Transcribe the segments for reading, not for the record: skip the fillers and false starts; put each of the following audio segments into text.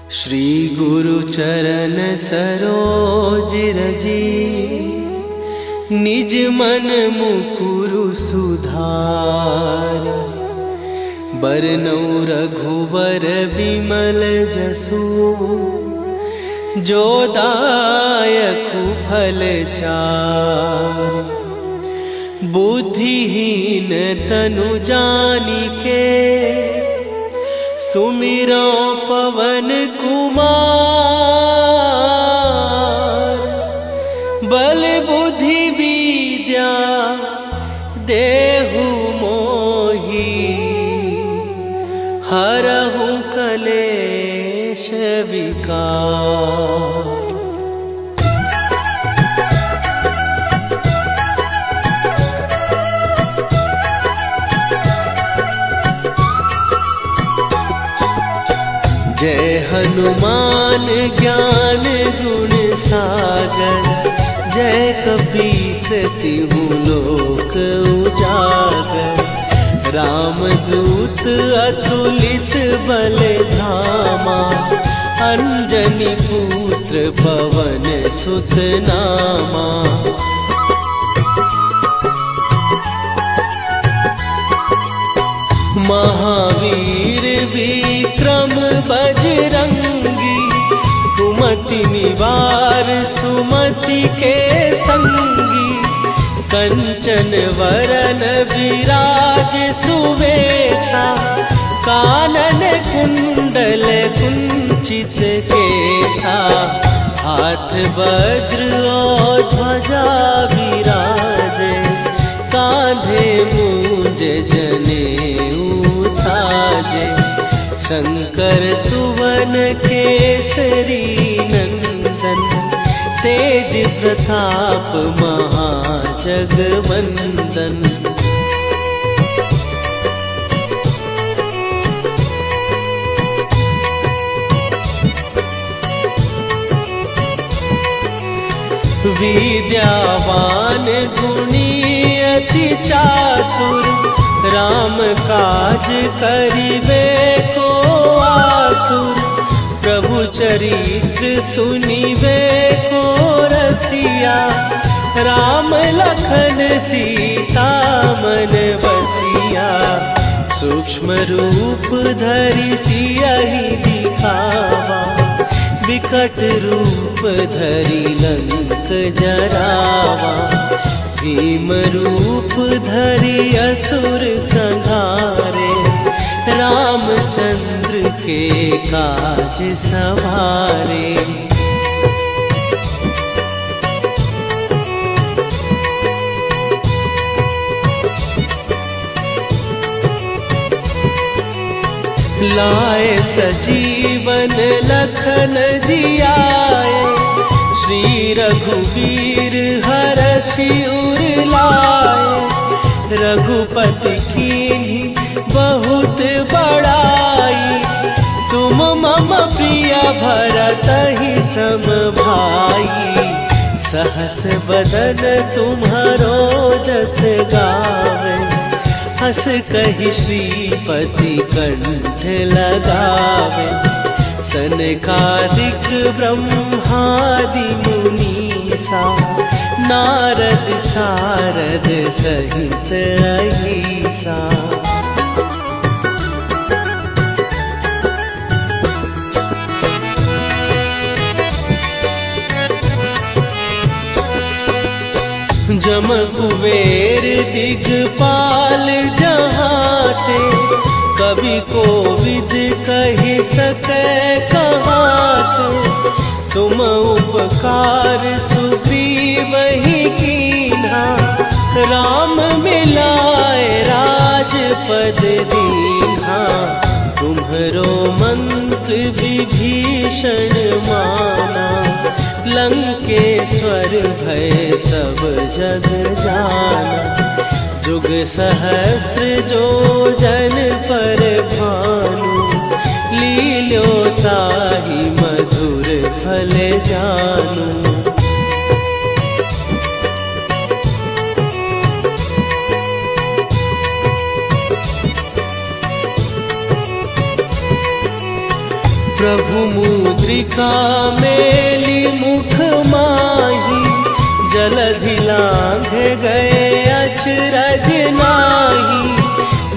श्री गुरु चरण सरोज रजी, निज मन मुकुरु सुधार। बरनउँ रघुबर बिमल जसु, जो दायकु फल चार। बुद्धिहीन तनु जानिके, सुमिरो पवन कुमार। बल बुद्धि विद्या देहु मोहि, हरहु कलेश विकार। जय हनुमान ज्ञान गुण सागर, जय कपीस तिहु लोक उजागर। रामदूत अतुलित बल धामा, अंजनी पुत्र पवन सुत नामा। महावीर विक्रम बजरंगी, कुमति निवार सुमति के संगी। कंचन वरन विराज सुवेशा, कानन कुंडल कुंचित केसा। हाथ वज्र और ध्वजा विराजे, कांधे मूंज जनेऊ साजे। शंकर सुवन केसरी नंदन, तेज प्रताप महाजगवंदन। विद्यावान गुणी अति चातुर, राम काज करिबे को आतुर। प्रभु चरित्र सुनिबे को रसिया, राम लखन सीता मन बसिया। सूक्ष्म रूप धरि सियहि दिखावा, विकट रूप धरि लंक जरावा। भीम रूप धरि असुर संहारे, रामचंद्र के काज सवारे। लाए सजीवन लखन जियाए, श्री रघुवीर हरषि उर लाए। रघुपति कीन्ही बहुत बड़ाई, तुम मम प्रिय भरतहि सम भाई। सहस बदन तुम्हारो जस गावे, हस कहि श्रीपति कंठ लगावे। सनकादिक ब्रह्मादि मुनीसा, नारद सारद सहित अहिसा। जम कुबेर दिगपाल जहाटे, कवि कोविद कहि सकै कहाते। तुम उपकार सुग्रीवहि कीन्हा, राम मिलाए राजपद दीन्हा। तुम्हरो मंत्र विभीषण माना, लंकेश्वर भय सब जग जाना। जुग सहस्त्र जो जन पर भानु, लील्यो ताहि मधुर फल जानू। प्रभु मुद्रिका मेली मुख माही, जलधि लांघे गए अचरज नाही।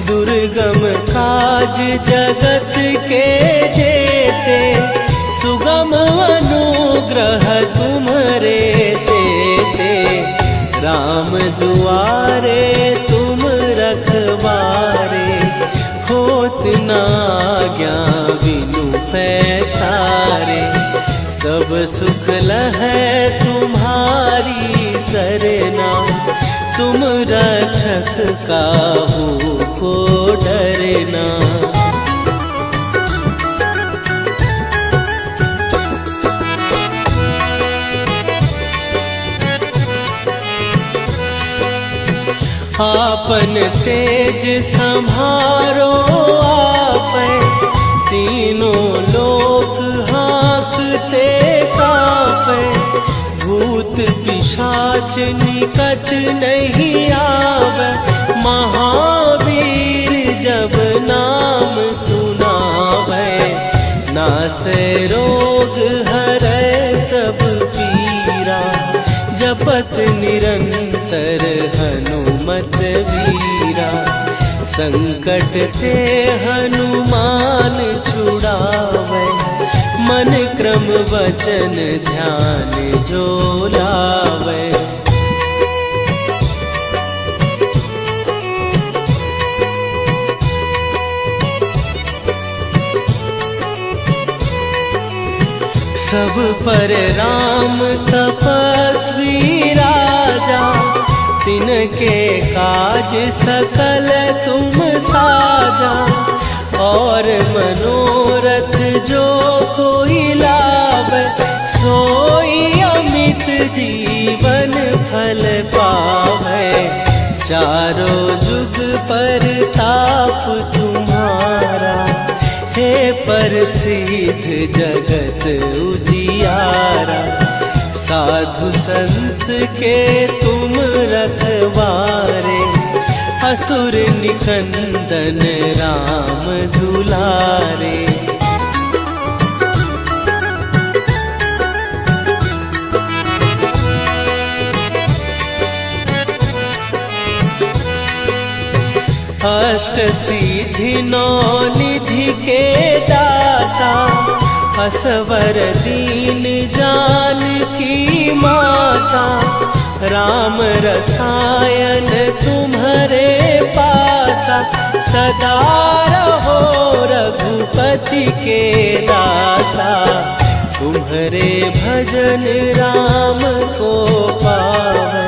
दुर्गम काज जगत के जेते, सुगम अनुग्रह तुम्हारे तेते। राम दुआरे तुम रखवारे, होत न आज्ञा बिनु पैसारे। सब सुख लहै तुम्हारी सरना, तुम रक्षक काहू को डरना। आपन तेज संभारो आपै, तीनों लोक हाँकते कापै। भूत पिशाच निकट नहीं आवे, महावीर जब नाम सुनावे। नासै रोग हरै सब पीरा, जपत निरंतर हनुमत वीरा। संकट ते हनुमान छुड़ावे, मन क्रम वचन ध्यान जो लावे। सब पर राम तपस्वी राजा, तिनके काज सकल तुम साजा। और मनोरथ जो कोई लावे, सोई अमित जीवन फल पावे। चारों जुग पर ताप तुम्हारा, हे प्रसिद्ध जगत उजियारा। साधु संत के तुम रखवारे, असुर निकंदन राम दुलारे। अष्ट सिद्धि नौ निधि के दाता, असवर दीन जानकी माता। राम रसायन तुम्हारे पासा, सदा रहो रघुपति के दासा। तुम्हारे भजन राम को पावे,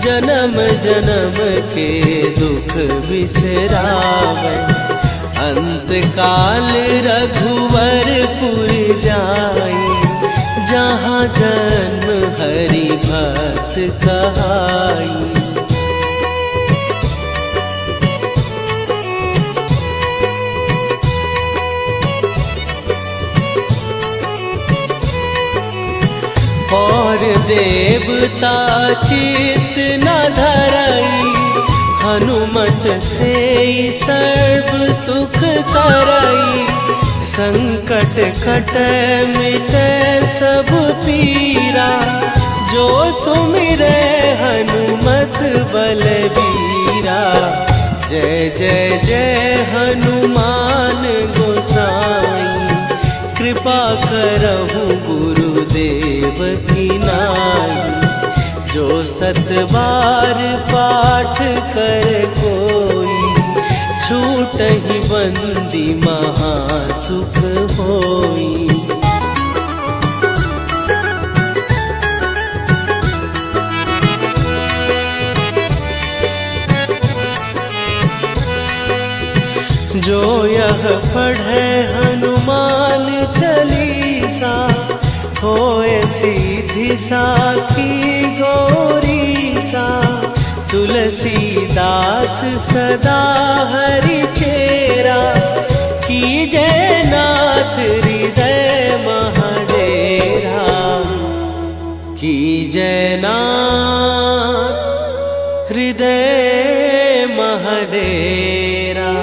जन्म जन्म के दुख बिसरावे। अंत काल रघुवरपुर जाई, जहाँ जन्म हरि भक्त कहाई। और देवता चित न धरई, हनुमत से सर्व सुख करई। संकट कट मिटे सब पीरा, जो सुमिरे हनुमत बलबीरा। जय जय जय हनुमान गोसाई, कृपा करहु गुरुदेव की नाई। जो सत बार पाठ कर कोई, छूटहि बंदी महासुख होई। जो यह पढ़े हनुमान चालीसा, होए सीधी साखी गौरीसा। तुलसीदास सदा हरि चेरा, कीजय नाथ हृदय महडेरा। कीजय नाथ हृदय महडेरा।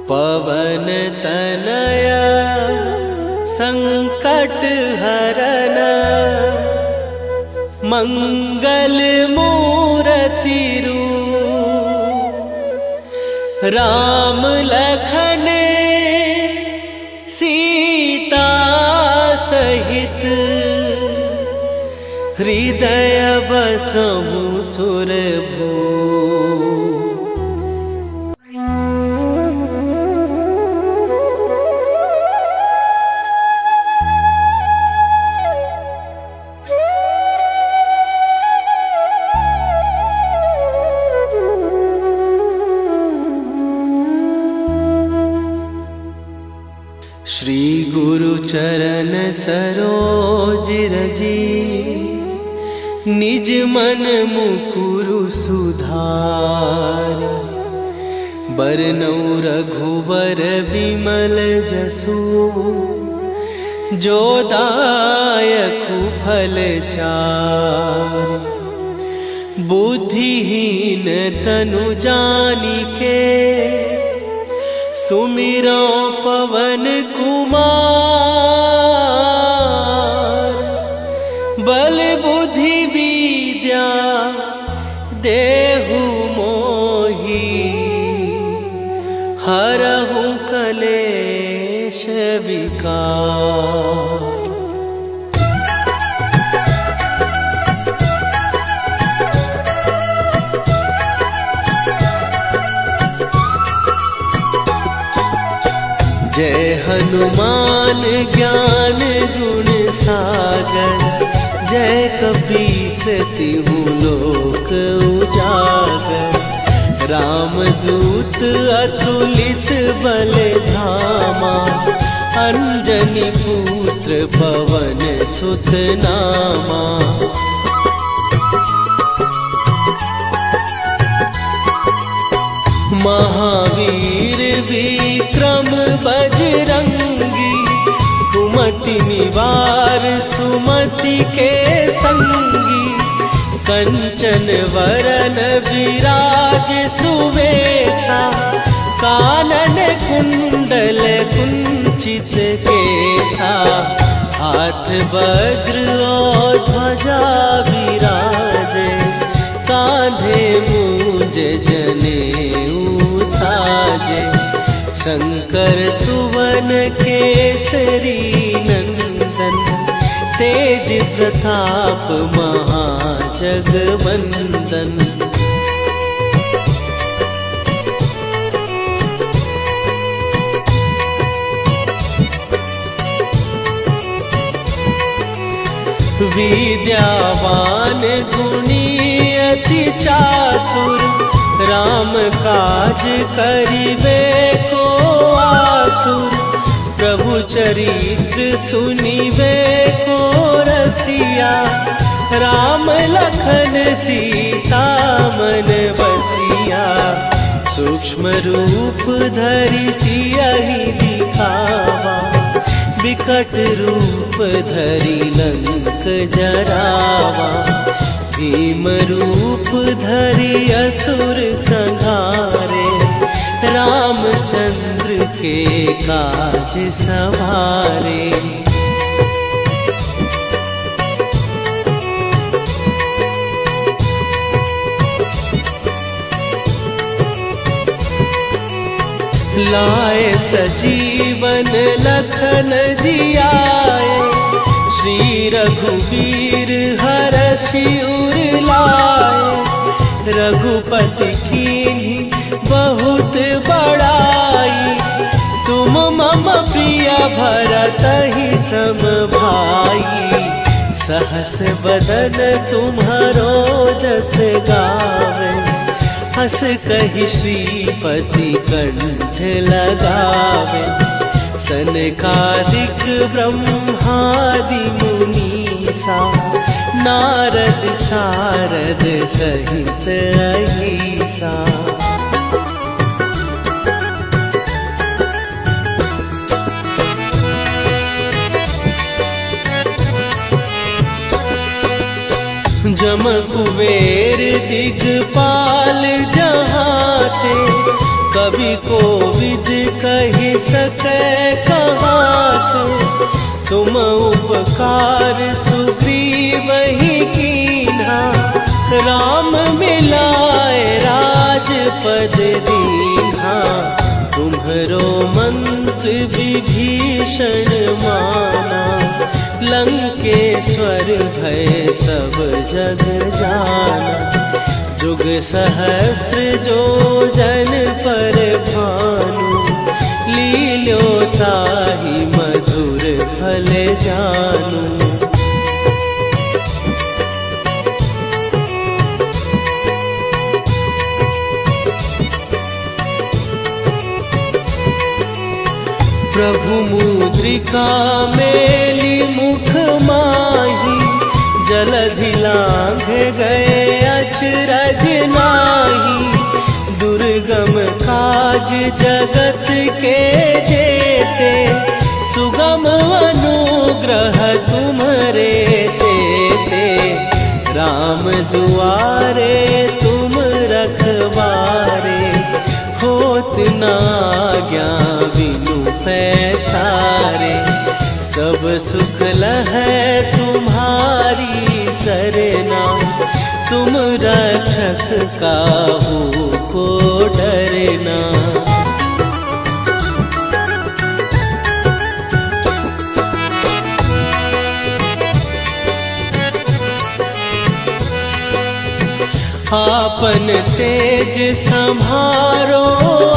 पवन तनय संकट हरन मंगल मूर्ति रूप राम लखन सीता सहित हृदय बसहु सुरभू। श्री गुरु चरण सरोज रजी निज मन मुकुरु सुधार। बरनउँ रघुबर बिमल जसु जो दायकु फल चार। बुद्धिहीन तनु जानिके सुमिरो पवन कुमार। बल बुद्धि विद्या देहु मोहि हरहु कलेश विकार। जय हनुमान ज्ञान गुण सागर। जय कपीस तिहु लोक उजागर। रामदूत अतुलित बल धामा। अंजनी पुत्र पवन सुत नामा। महावीर विक्रम बजरंगी। कुमति निवार सुमति के संगी। कंचन वरन विराज सुवेशा। कानन कुंडल कुंचित केसा। हाथ वज्र और ध्वजा विराजे। कांधे मूंज जनेऊ साजे। शंकर सुवन केसरी नंदन। तेज प्रताप महाजगवंदन। विद्यावान गुणी अति चातुर। राम काज करिबे को आतुर। प्रभु चरित्र सुनिबे को रसिया। राम लखन सीता मन बसिया। सूक्ष्म रूप धरि सियहि दिखावा। विकट रूप धरि लंक जरावा। भीम रूप धरि असुर संहारे। रामचंद्र के काज सवारे। लाए सजीवन लखन जियाए। श्री रघुवीर हरषि उर लाए। रघुपति कीन्ही बहुत बड़ाई। तुम मम प्रिय भरतहि सम भाई। सहस बदन तुम्हारो जस गावे। हस कहि श्रीपति कंठ लगावे। सनकादिक ब्रह्मादि मुनीसा। नारद सारद सहित अहिसा। जम कुबेर दिगपाल जहाँ बाटे, कवि कोविद कहि सकै कहाते। तुम उपकार सुग्रीव ही कीन्हा, राम मिलाए राजपद दीन्हा। तुम्हरो मंत्र विभीषण माना, लंकेश्वर भय सब जग जाना। जुग सहस्त्र जो जन पर भानु, लील्यो ताहि मधुर फल जानू। प्रभु मुद्रिका मेली मुख माही, जलधि लांघ गए अचरज नाही। दुर्गम काज जगत के जेते, सुगम अनुग्रह तुम्हरे तेते। राम दुआरे तुम रखवारे, होत न आज्ञा बिनु पैसारे। सब सुख लहै तुम्हारी सरना, तुम रक्षक काहू को डरना। आपन तेज संभारो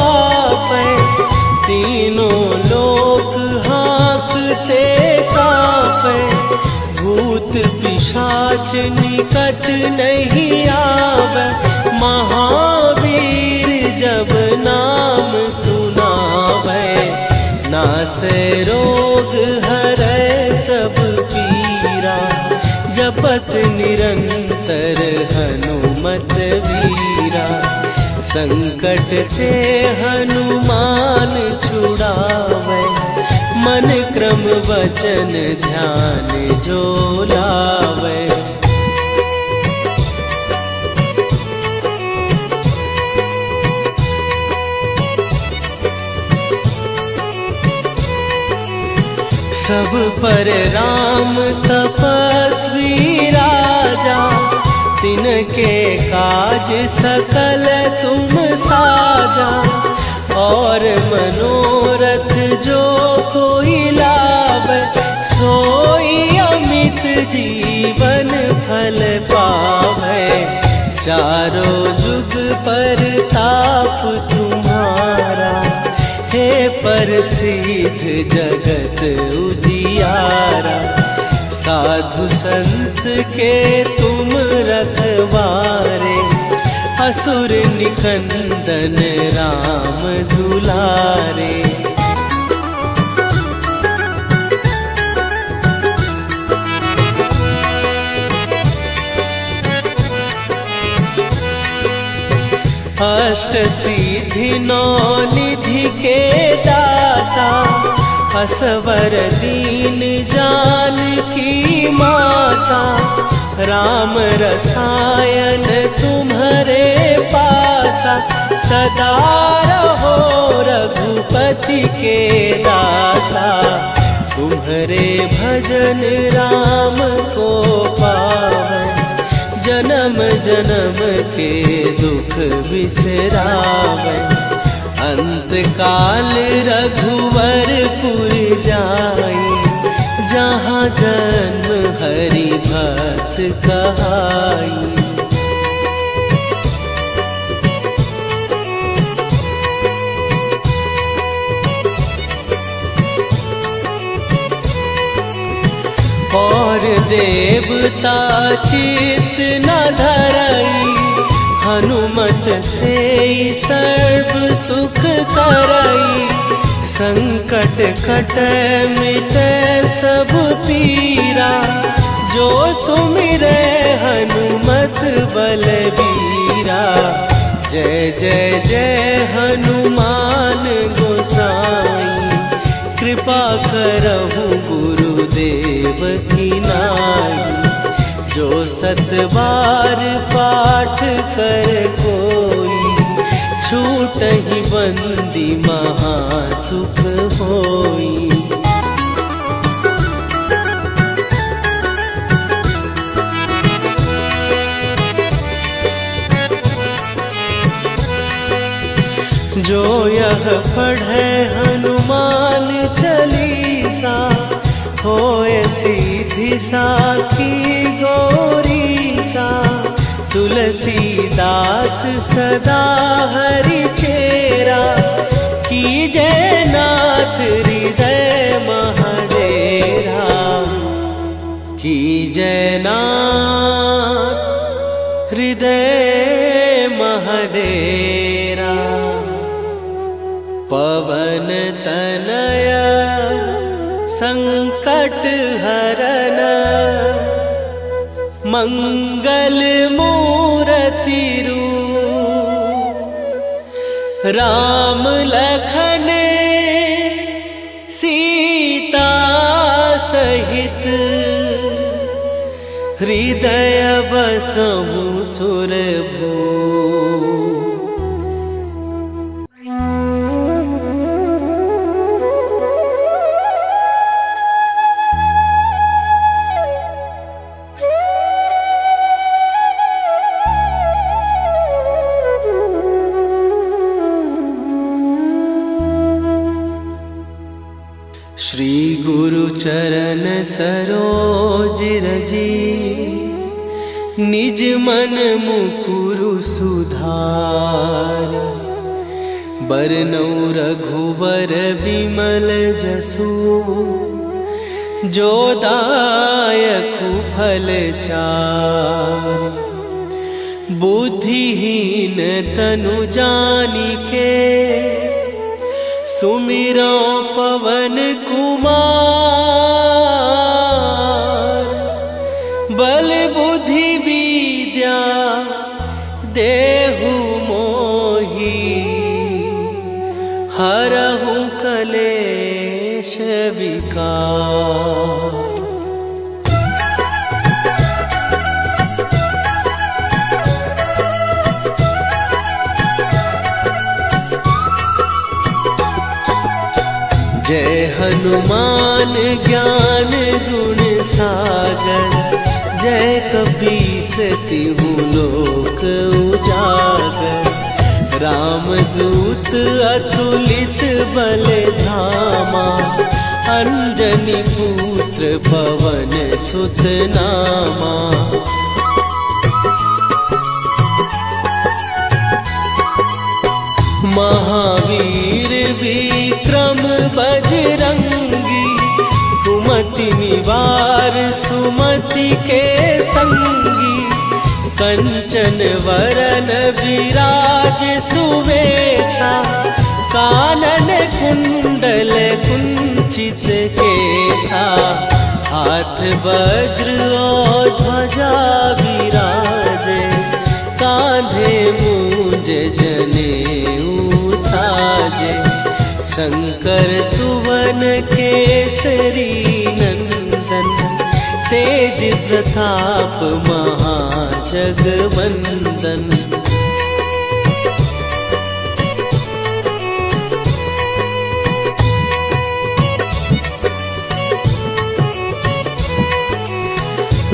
आपै, तीनों लोक हाँकते कापै। भूत पिशाच निकट नहीं आवे, महावीर जब नाम सुनावे। नासै रोग हरै सब पीरा, जपत निरंतर हनुमत वीरा। संकट ते हनुमान छुड़ावे, मन क्रम वचन ध्यान जो लावे। सब पर राम तपस्वी राजा, तिनके काज सकल तुम साजा। और मनोरथ जो कोई लावे, सोई अमित जीवन फल पावे। चारों जुग पर ताप तुम्हारा, हे प्रसिद्ध जगत उजियारा। साधु संत के तुम रखवारे, असुर निकंदन राम दुलारे। अष्ट सिद्धि नौ निधि के दाता, असवर दीन जानकी माता। राम रसायन तुम्हारे पासा, सदा रहो रघुपति के दासा। तुम्हारे भजन राम को पावै, जन्म जन्म के दुख बिसरावै। अंत काल रघुवरपुर जाई, जहाँ जन्म हरि भक्त कहाई। और देवता चित न धरई, हनुमत से सर्व सुख करई। संकट कटै मिटै सब पीरा, जो सुमिरै हनुमत बलबीरा। जय जय जय हनुमान गोसाई, कृपा करहु गुरुदेव की नाई। जो 7 बार पाठ कर कोई, छूटहि बंदी महासुख होई। जो यह पढ़े हनुमान चालीसा, होए सीधी साखी गौरी सा। तुलसीदास सदा हरि चेरा, कीजय नाथ हृदय महडेरा। कीजय नाथ हृदय महडेरा। पवन तनय संकट हरन, मंगल मूरति रूप। राम लखन सीता सहित, हृदय बसहु सुरभूप। श्री गुरु चरण सरोज रजी, निज मन मुकुरु सुधार। बरनौ रघुबर बिमल जसु, जो दायकु फल चार। बुद्धिहीन तनु जानिके, सुमिरो पवन कुमार। बल बुद्धि विद्या देहु मोहि, हरहु कलेश विकार। जय हनुमान ज्ञान गुण सागर, जय कपीस तिहु लोक उजागर। रामदूत अतुलित बल धामा, अंजनी पुत्र पवन सुत नामा। महावीर विक्रम बजरंगी, कुमति निवार सुमति के संगी। कंचन वरन विराज सुवेशा, कानन कुंडल कुंचित केसा। हाथ वज्र और ध्वजा विराजे, कांधे मूंज जनेऊ साजे। शंकर सुवन केसरी नंदन, तेज प्रताप महाजगवंदन।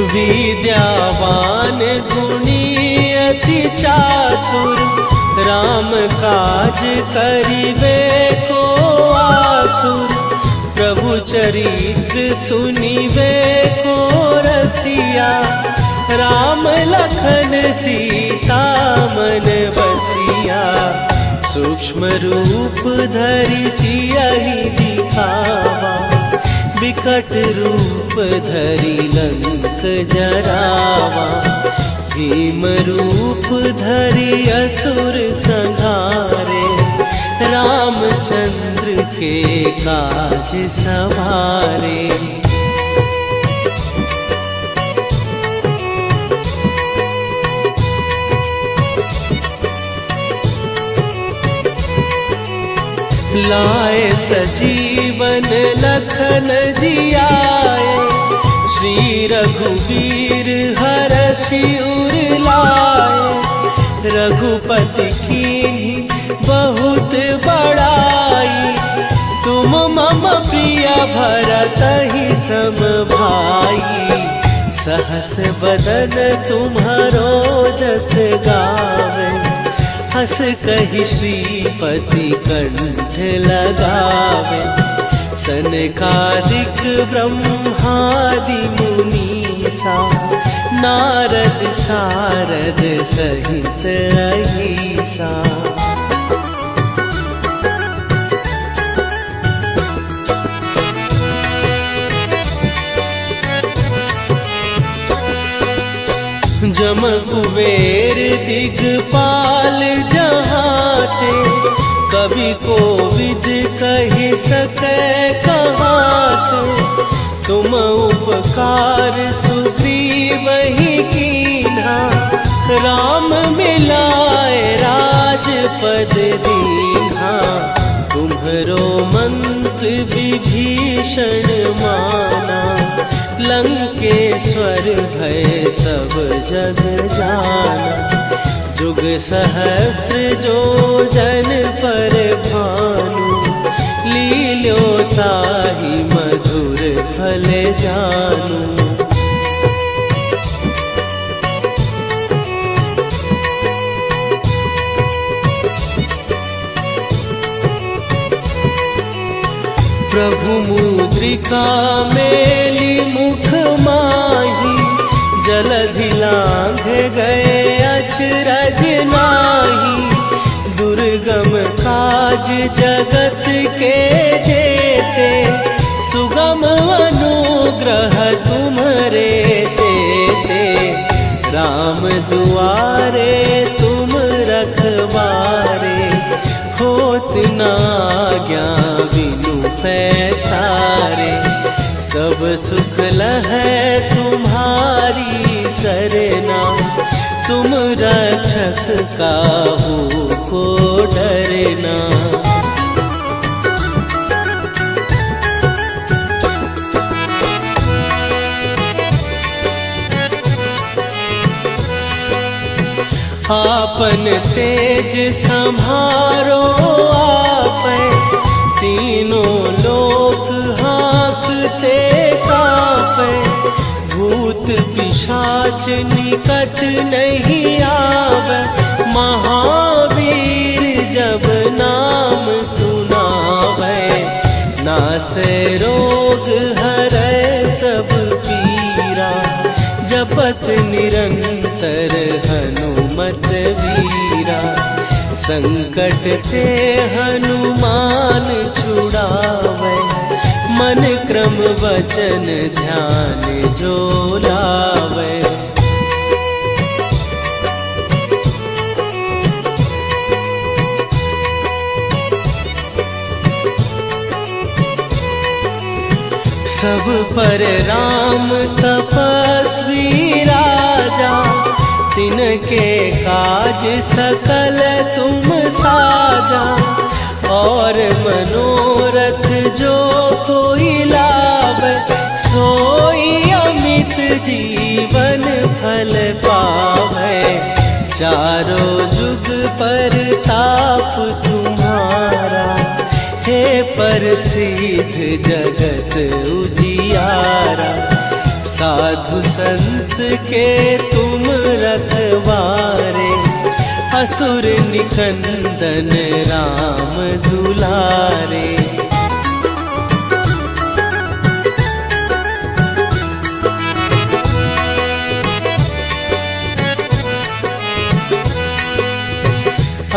विद्यावान गुणी अति चातुर, राम काज करिबे को आतुर। प्रभु चरित्र सुनिबे को रसिया, राम लखन सीता मन बसिया। सूक्ष्म रूप धरि सियहि दिखावा, विकट रूप धरि लंक जरावा। भीम रूप धरि असुर संहारे, रामचंद्र के काज सवारे। लाए सजीवन लखन जियाए, श्री रघुवीर हरषि उर लाए। रघुपति कीन्ही बहुत बड़ाई। तुम मम प्रिय भरत ही सम भाई। सहस बदन तुम्हारो जस गावे। हस कहि श्रीपति कंठ लगावे। सनकादिक ब्रह्मादि मुनीसा। नारद सारद सहित अहिसा। जम कुबेर दिगपाल जहाते। कवि कोविद कहि सकै कहाते। तुम उपकार सुग्रीव ही कीन्हा। राम मिलाए राजपद दीन्हा। तुम्हरो मंत्र विभीषण माना। लंकेश्वर भय सब जग जाना। जुग सहस्त्र जो जन पर भानु। लील्यो ताहि मधुर फल जानू। प्रभु मुद्रिका मेली मुख माही। जलधि लांघ गए अचरज नाही। दुर्गम काज जगत के जेते। सुगम अनुग्रह तुम्हरे तेते। राम दुआरे तुम रखवारे। होत न आज्ञा बिनु पैसारे। सब सुख लहै तुम्हारी सरना। तुम रक्षक काहू को डरना। आपन तेज संभारो आपै। तीनों लोक हाँकते कांपै। भूत पिशाच निकट नहीं आवे। महावीर जब नाम सुनावे। नासै रोग हरै सब पीरा। जपत निरंतर हनुमत वीरा। संकट ते हनुमान छुड़ावे। मन क्रम वचन ध्यान जो लावे। सब पर राम तपस्वी राजा। तिनके काज सकल तुम साजा। और मनोरथ जो कोई लावे। सोई अमित जीवन फल पावे। चारों जुग पर ताप तुम्हारा। हे प्रसिद्ध जगत उजियारा। साधु संत के तुम रखवारे। असुर निकंदन राम दुलारे।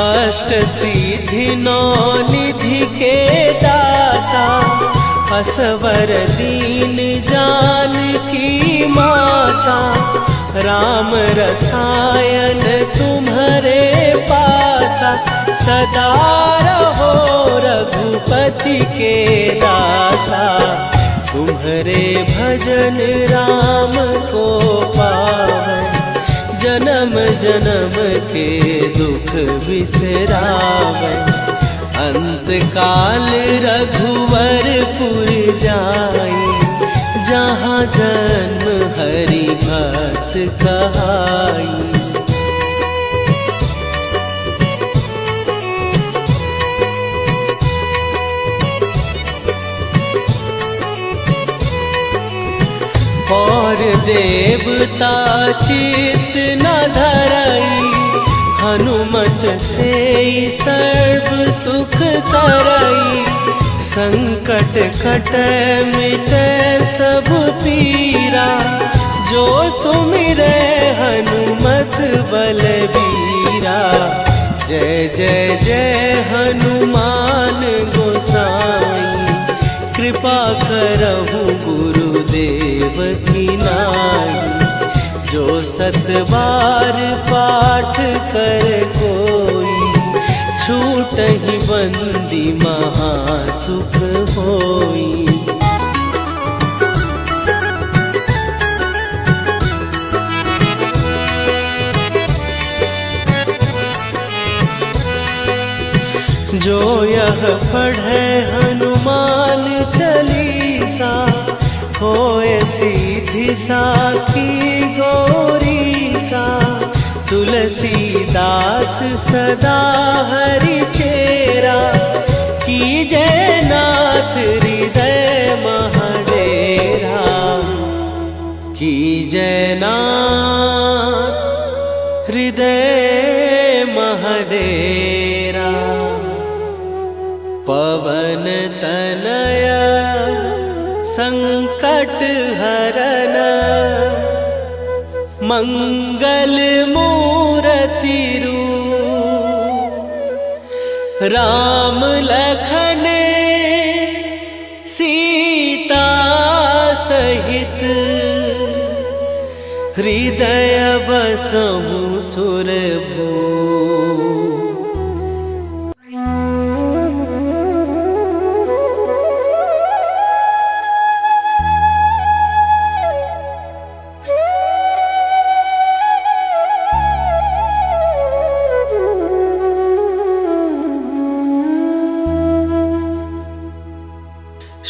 अष्ट सिद्धि नौ निधि के दाता। असवर दीन जानकी माता। राम रसायन तुम्हारे पासा। सदा रहो रघुपति के दासा। तुम्हारे भजन राम को पावे। जन्म जन्म के दुख बिसरावे। अंत काल रघुवरपुर जाई। जहाँ जन्म हरि भक्त कहाई। और देवता चित न धरई, हनुमत से सर्व सुख करई। संकट कटे मिटे सब पीरा, जो सुमिरे हनुमत बलबीरा। जय जय जय हनुमान गोसाई, कृपा करहु गुरुदेव की नाई। जो 7 बार पाठ कर कोई, छूटहि बंदी महासुख होई। जो यह पढ़े हनुमान चालीसा, होए सीधी साखी गौरीसा। तुलसीदास सदा हरि चेरा, कीजय नाथ हृदय महडेरा। कीजय नाथ हृदय महडेरा। पवन तनय संकट हरन, मंगल मूरति रूप। राम लखन सीता सहित, हृदय बसहु सुरभूप।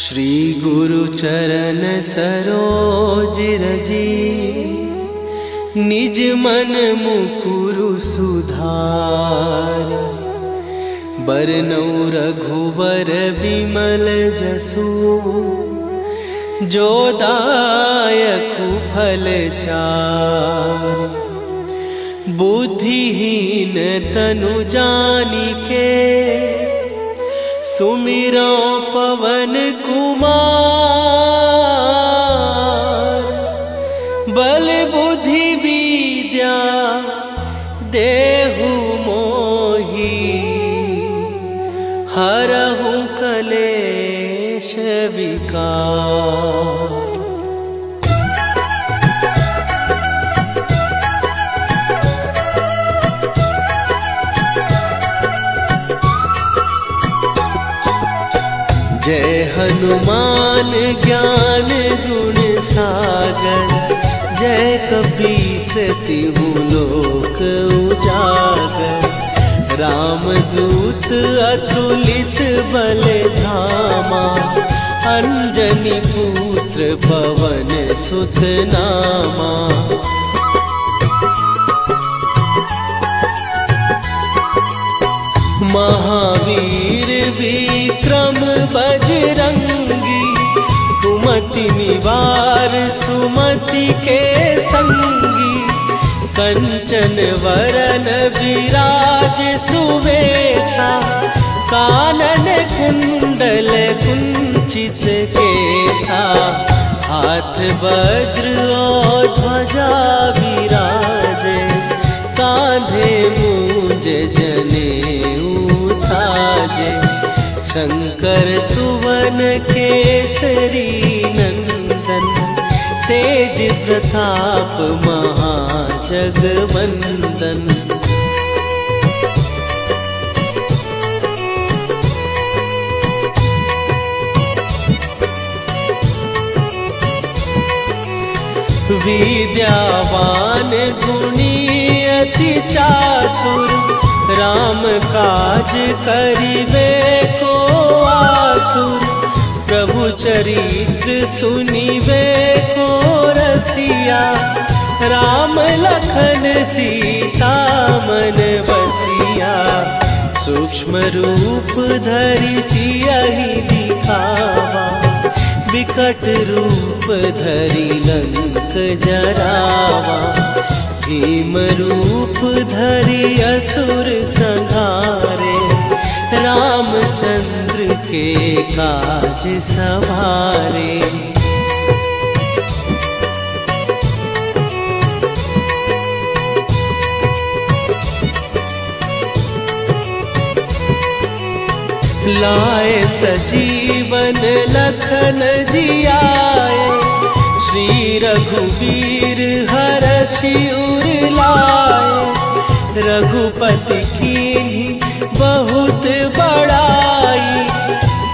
श्री गुरु चरण सरोज रजी, निज मन मुकुरु सुधार। बरनौ रघुबर बिमल जसु, जो दायकु फल चार। बुद्धिहीन तनु जानिके, सुमिरो पवन कुमार। बल बुद्धि विद्या देहु मोहि, हरहु कलेश विकार। जय हनुमान ज्ञान गुण सागर, जय कपीस तिहु लोक उजागर। रामदूत अतुलित बल धामा, अंजनी पुत्र पवन सुत नामा। महावीर विक्रम बजरंगी, कुमति निवार सुमति के संगी। कंचन वरन विराज सुवेशा, कानन कुंडल कुंचित केसा। हाथ वज्र और ध्वजा विराजे, कांधे मूंज जनेऊ साजे। शंकर सुवन केसरी नंदन, तेज प्रताप महाजगवंदन। विद्यावान गुणी अति चातुर, राम काज करिबे को आतुर। प्रभु चरित्र सुनिबे को रसिया, राम लखन सीता मन बसिया। सूक्ष्म रूप धरि सियहि दिखावा, विकट रूप धरि लंक जरावा, भीम रूप धरि असुर संहारे, रामचंद्र के काज सवारे। लाए सजीवन लखन जियाए, श्री रघुवीर हरषि उर लाए। रघुपति कीन्ही बहुत बड़ाई,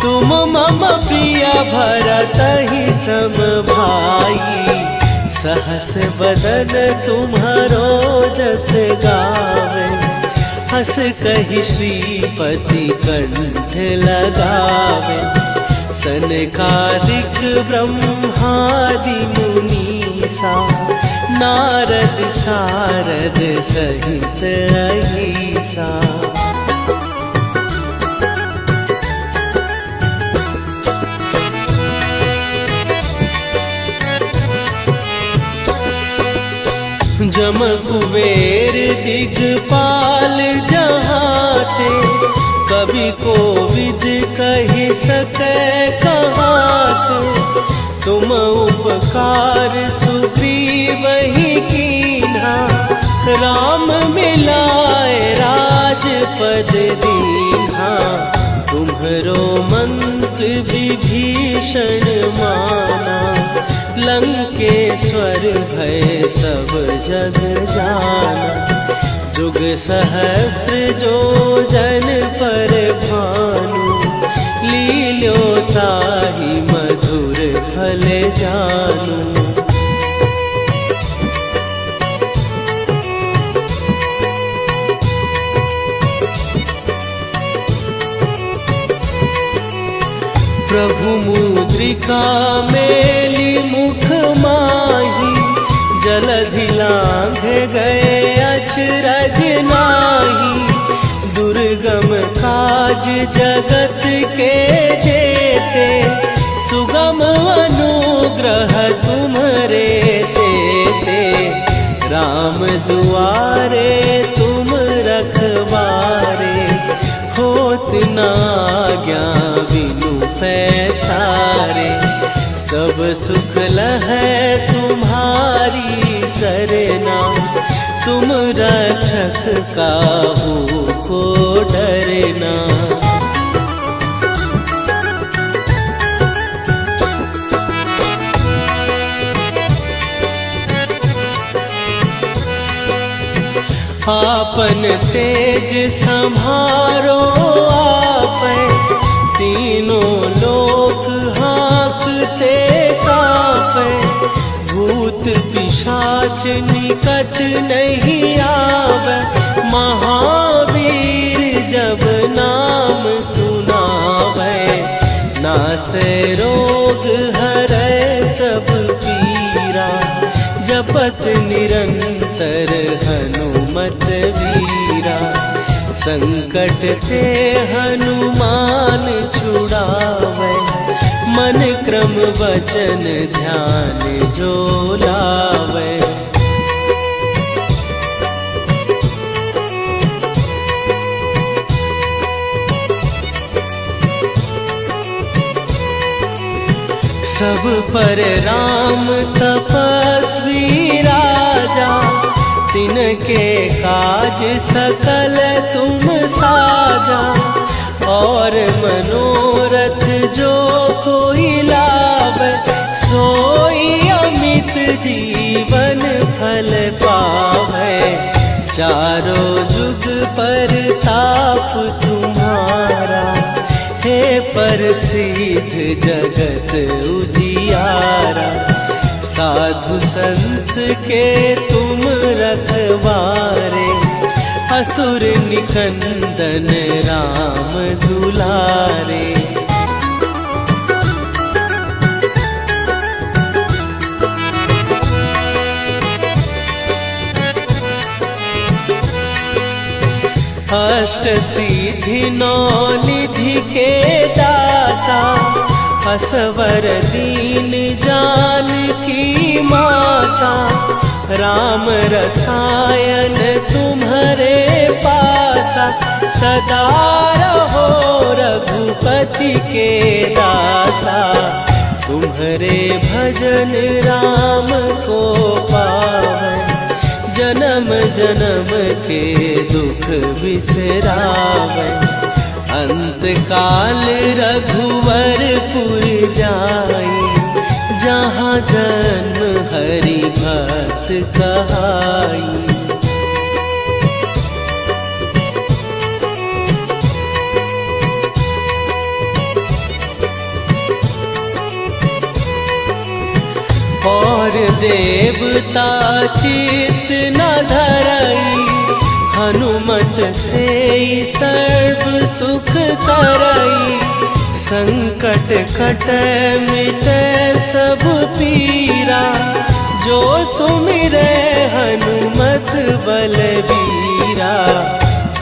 तुम मम प्रिय भरतहि सम भाई। सहस बदन तुम्हारो जस गावे, हस कहि श्रीपति कंठ लगावे। सनकादिक ब्रह्मादि मुनीसा, नारद सारद सहित अहिसा। जम कुबेर दिगपाल जहाते, कवि कोविद कहि सकै कहाते। तुम उपकार सुग्रीवहि कीन्हा, राम मिलाए राजपद दीन्हा। तुम्हरो मंत्र विभीषण माना, लंकेश्वर भय सब जग जाना। जुग सहस्त्र जो जन पर भानु, लील्यो ताहि मधुर फल जानू। प्रभु मुद्रिका मेली मुख माही, जलधि लांघ गए अचरज नाही। दुर्गम काज जगत के जेते, सुगम अनुग्रह तुम्हरे तेते। राम दुआरे तुम रखवारे, होत न आज्ञा बिनु पैसारे। सब सुख लहै तुम्हारी सरना, तुम रक्षक काहू को डरना। आपन तेज संभारो आपै, तीनों लोक हाँकते कापै। भूत पिशाच निकट नहीं आवे, महावीर जब नाम सुनावे। नासै रोग हरै सब पीरा, जपत निरंतर हनुमत वीरा। संकट ते हनुमान छुड़ावे, मन क्रम वचन ध्यान जो लावे। सब पर राम तपस्वी राजा, तिनके काज सकल तुम साजा। और मनोरथ जो कोई लावे, सोई अमित जीवन फल पावे। चारों जुग पर ताप तुम्हारा, हे प्रसिद्ध जगत उजियारा। साधु संत के तुम रखवारे, असुर निकंदन राम दुलारे। अष्ट सिद्धि नौ निधि के दाता, असवर दीन जानकी माता, राम रसायन तुम्हारे पासा। सदा रहो रघुपति के दासा, तुम्हारे भजन राम को पावै। जन्म जन्म के दुख बिसरावै, अंत काल रघुवरपुर जाई। जहाँ जन्म हरि भक्त कहाई। और देवता चित न धरई, हनुमत से सर्व सुख करई। संकट कटै मिटै सब पीरा, जो सुमिरै हनुमत बलबीरा।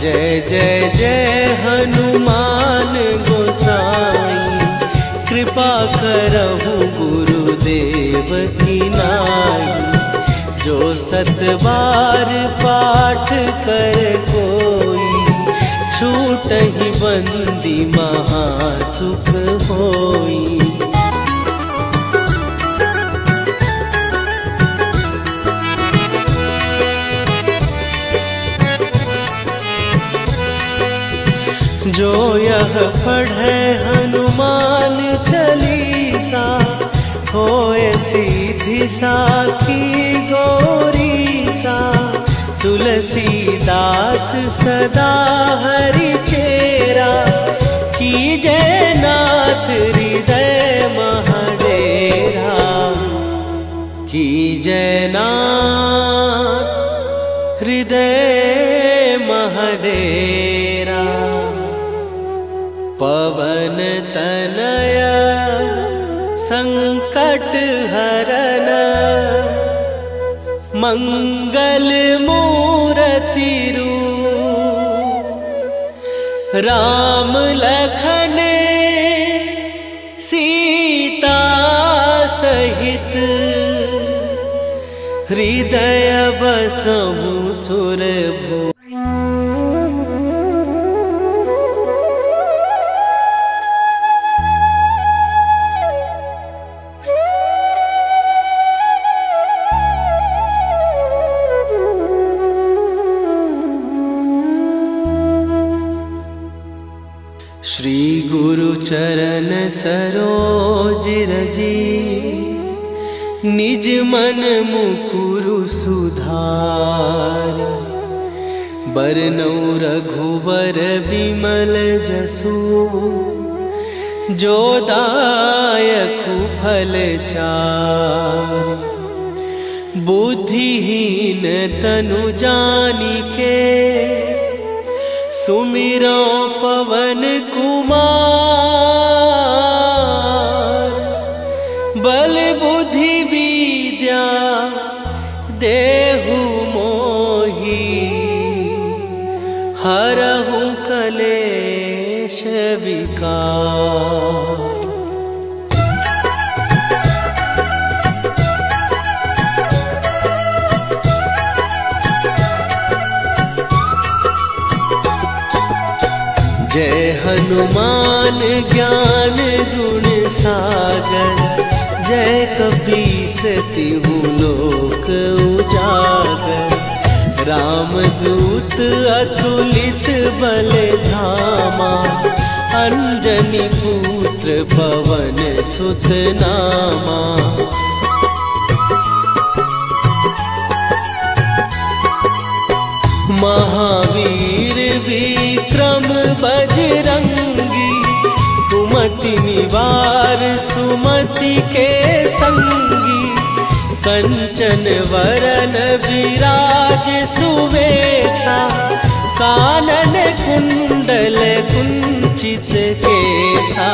जय जय जय हनुमान गोसाई, कृपा करहु गुरुदेव की नाई। जो सत बार पाठ कर कोई, छूटहि बंदी महासुख होई। जो यह पढ़े हनुमान चालीसा, होए सीधी साखी गौरीसा। तुलसीदास सदा हरि चेरा, कीजै नाथ हृदय महडेरा। कीजै नाथ हृदय महडेरा। पवन तनय संकट हरन, मंगल मूरति रूप। राम लखन सीता सहित, हृदय बसहु सुरभूप। श्री गुरु चरण सरोज रजी, निज मन मुकुरु सुधार। बरनौ रघुबर बिमल जसु, जो दायकु फल चार। बुद्धिहीन तनु जानिके, सुमिरो पवन कुमार। बल बुद्धि विद्या देहु मोहि, हरहु कलेश विकार। जय हनुमान ज्ञान गुण सागर, जय कपीस तिहु लोक उजागर। रामदूत अतुलित बल धामा, अंजनी पुत्र पवन सुत नामा। महावीर विक्रम बजरंगी, कुमति निवार सुमति के संगी। कंचन वरन विराज सुवेशा, कानन कुंडल कुंचित केसा।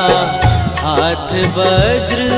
हाथ वज्र